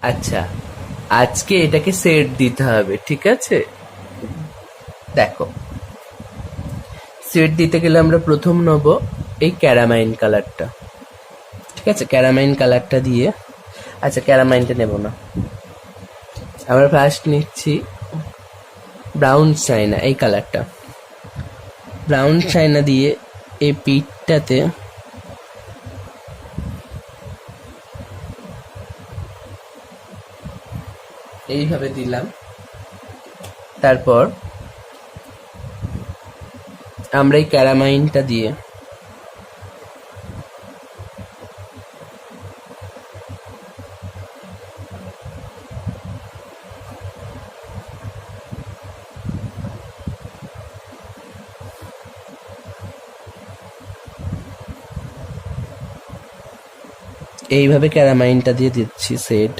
আচ্ছা, আজকে এটাকে সেট দিতে হবে, ঠিক আছে? দেখো, সেট দিতে গেলে আমরা প্রথম নেব এই ক্যারামাইন কালারটা। ঠিক আছে, ক্যারামাইন কালারটা দিয়ে, আচ্ছা ক্যারামাইনটা নেব না, আমরা ফার্স্ট নিচ্ছি ব্রাউন চাইনা, এই কালারটা। ব্রাউন চাইনা দিয়ে এই পিঠটাতে এইভাবে দিলাম। তারপর আমরা এই ক্যারামাইনটা দিয়ে এইভাবে ক্যারামাইনটা দিয়ে দিচ্ছি সেট।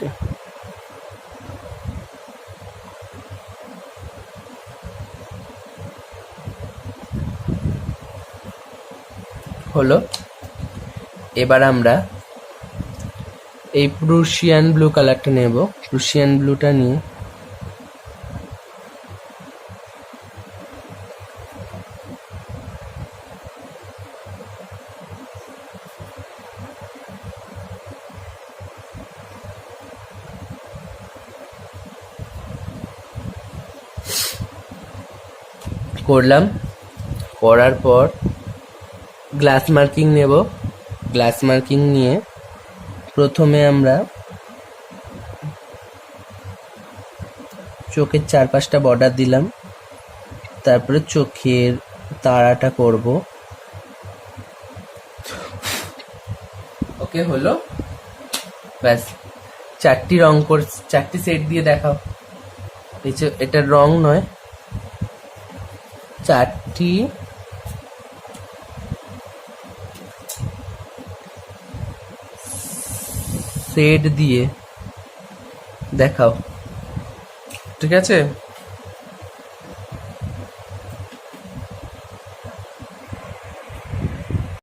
হলো। এবার আমরা এই প্রুশিয়ান ব্লু কালারটা নেব। প্রুশিয়ান ব্লুটা নিয়ে করলাম। করার পর গ্লাস মার্কিং নেব। গ্লাস মার্কিং নিয়ে প্রথমে আমরা চোখের চারপাশটা বর্ডার দিলাম, তারপরে চোখের তারাটা করব। ওকে, হলো। ব্যাস, চারটি রং করে, চারটি সেট দিয়ে দেখাও। এই যে এটা রং নয়, চারটি সেট দিয়ে দেখাও, ঠিক আছে?